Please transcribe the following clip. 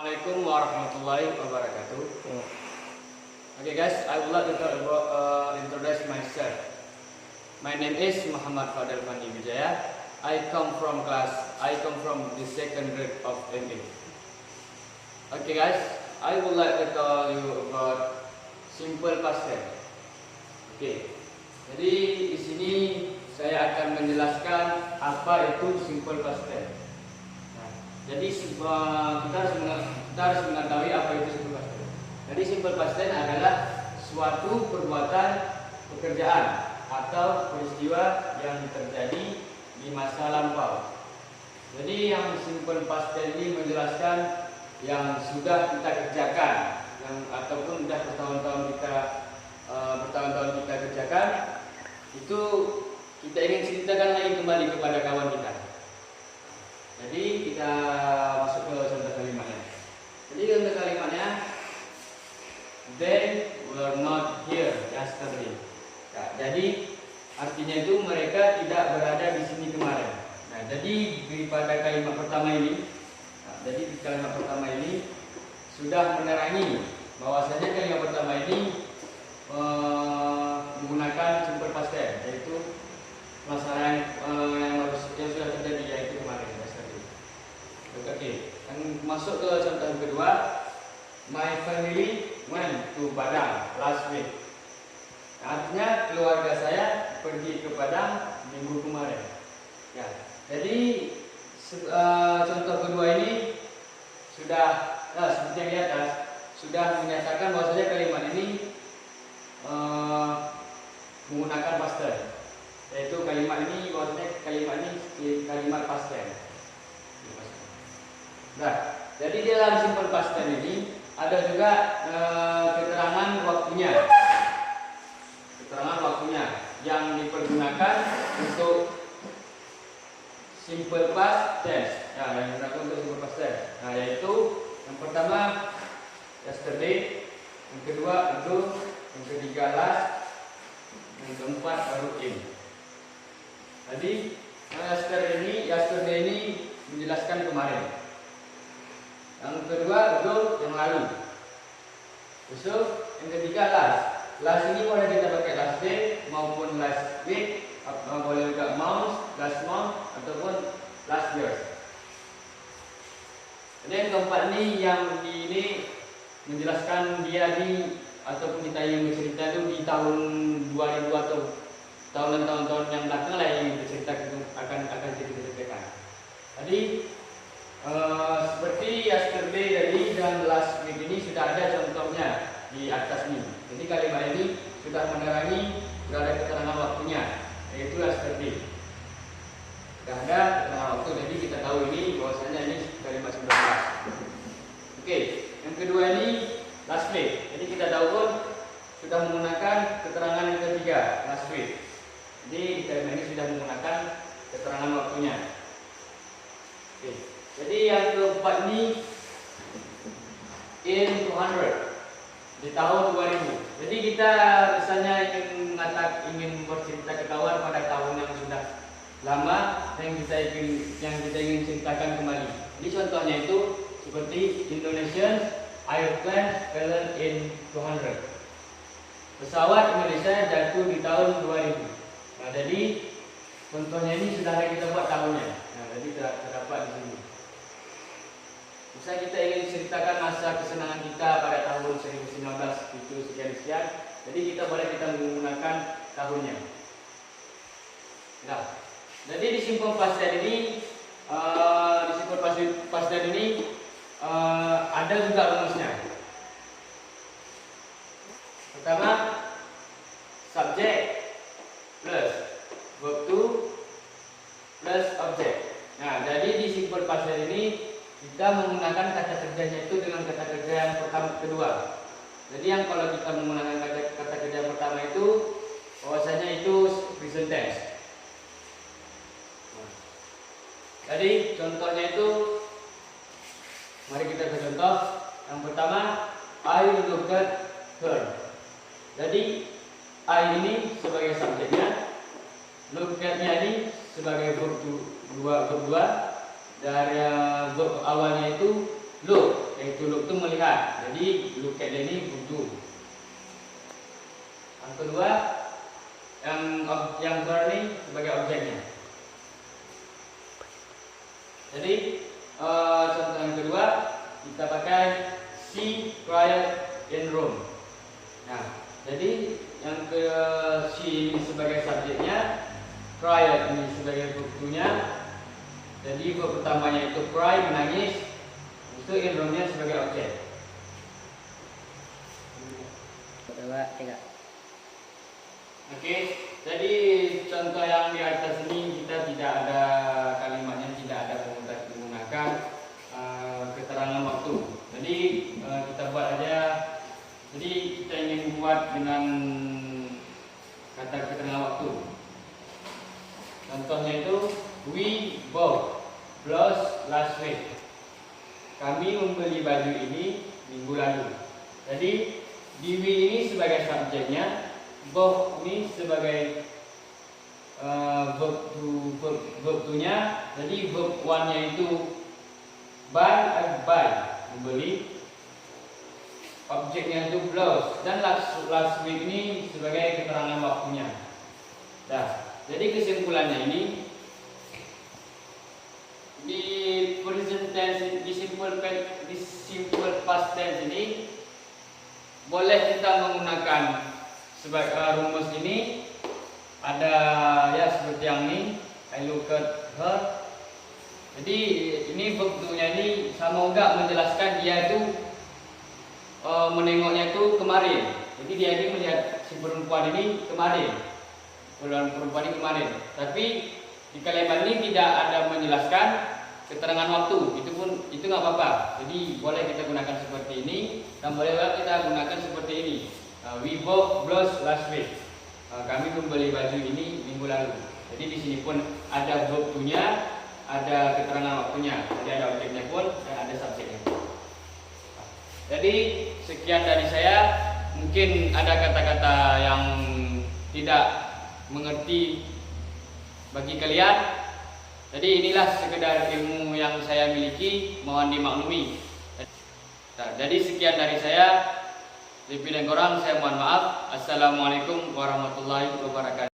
Assalamualaikum warahmatullahi wabarakatuh. Okay guys, I would like to talk about, introduce myself. My name is Muhammad Fadel Fandi Wijaya. I come from the second grade of MA. Okay guys, I would like to tell you about simple past tense. Okay, jadi di sini saya akan menjelaskan apa itu simple past tense. Jadi kita harus mengetahui apa itu simple past tense. Jadi simple past tense adalah suatu perbuatan pekerjaan atau peristiwa yang terjadi di masa lampau. Jadi yang simple past tense ini menjelaskan yang sudah kita kerjakan, ataupun sudah bertahun-tahun kita kerjakan, itu kita ingin ceritakan lagi kembali kepada kawan kita. Jadi kita masuk ke contoh kalimatnya. Jadi contoh kalimatnya, they were not here yesterday. Nah, jadi artinya itu mereka tidak berada di sini kemarin. Nah, jadi daripada kalimat pertama ini, sudah menerangi bahwasanya kalimat pertama ini menggunakan simple past tense, yaitu pelaksanaan yang sudah terjadi, yaitu kemarin. Oke, masuk ke contoh kedua. My family went to Padang last week. Artinya keluarga saya pergi ke Padang minggu kemarin. Ya, jadi contoh kedua ini sudah seperti yang di atas sudah menyatakan bahwasanya kalimat ini menggunakan past tense, yaitu kalimat ini kalimat past tense. Nah, jadi di dalam simple past tense ini ada juga keterangan waktunya yang dipergunakan untuk simple past tense. Nah, yang digunakan untuk simple past tense. Nah, yaitu yang pertama yesterday, yang kedua ago, yang ketiga last, yang keempat baru in. Jadi yesterday ini menjelaskan kemarin. Yang kedua ago, yang lalu. Besok yang ketiga last. Last ini boleh kita pakai last day maupun last week, boleh juga last month ataupun last year. Dan yang keempat yang ini menjelaskan ataupun kita yang bercerita itu di tahun 2000 atau tahun-tahun yang belakang lah yang bercerita akan kita ceritakan. Jadi seperti yesterday tadi dan last week ini sudah ada contohnya di atas ini. Jadi kalimat ini sudah menerangi, sudah ada keterangan waktunya, yaitu yesterday. Sudah ada keterangan waktu, jadi kita tahu ini bahwasanya ini kalimat 19. Oke, yang kedua ini last week. Jadi kita tahu pun sudah menggunakan keterangan yang ketiga, last week. Jadi kalimat ini sudah menggunakan keterangan waktunya. Oke. Jadi yang keempat ini in 200, di tahun 2000. Jadi kita misalnya ingin bercerita ke kawan pada tahun yang sudah lama yang kita ingin ceritakan kembali. Jadi contohnya itu seperti Indonesian airplane fell in 200. Pesawat Indonesia jatuh di tahun 2000. Nah, jadi contohnya ini sudah kita buat tahunnya. Nah, jadi terdapat di sini. Misalnya kita ingin ceritakan masa kesenangan kita pada tahun 2019 itu sekian. Jadi kita menggunakan tahunnya. Nah, jadi di simple past tense ini, ada juga rumusnya. Pertama, subject plus verb to plus object. Nah, jadi di simple past tense ini kita menggunakan kata kerjanya itu dengan kata kerja yang kedua. Jadi yang kalau kita menggunakan kata kerja yang pertama itu bahwasanya itu present tense. Jadi contohnya itu, mari kita contoh. Yang pertama, I looked at her. Jadi I ini sebagai subjeknya, look at-nya ini sebagai verb dua. Dari verb awalnya itu look, to look tu melihat. Jadi look at dia ni to. Yang kedua, yang verb ni sebagai objeknya. Jadi contoh yang kedua kita pakai she cried in Rome. Nah, jadi yang ke she ini sebagai subjeknya, cried ini sebagai verb-nya. Jadi verb pertamanya itu cry, menangis. Itu in Rome-nya sebagai objek. Coba tiga. Oke, jadi contoh yang di atas ini kita tidak ada kalimatnya, tidak ada menggunakan keterangan waktu. Jadi kita buat aja. Jadi kita ingin buat dengan kata keterangan waktu. Contohnya itu we bought clothes last week. Kami membeli baju ini minggu lalu. Jadi di we ini sebagai subjeknya, bought ini sebagai verb to-nya. Jadi verb one-nya itu buy, membeli. Objeknya itu clothes, dan last week ini sebagai keterangan waktunya. Dah. Jadi kesimpulannya ini di present tense, di simple past tense ini boleh kita menggunakan sebagai rumus ini. Ada ya seperti yang ini, I look at her. Jadi ini verb to-nya ini sama enggak menjelaskan dia itu menengoknya itu kemarin. Jadi dia ini melihat si perempuan ini kemarin. Perempuan ini kemarin. Tapi di kalimat ini tidak ada menjelaskan keterangan waktu. Itu nggak apa-apa. Jadi boleh kita gunakan seperti ini dan boleh kita gunakan seperti ini. We bought clothes last week. Kami membeli baju ini minggu lalu. Jadi di sini pun ada verb to-nya, ada keterangan waktunya. Jadi ada objeknya pun dan ada subjeknya. Jadi sekian dari saya. Mungkin ada kata-kata yang tidak mengerti bagi kalian. Jadi inilah sekedar ilmu yang saya miliki, mohon dimaklumi. Jadi sekian dari saya. Lebih dan kurang saya mohon maaf. Assalamualaikum warahmatullahi wabarakatuh.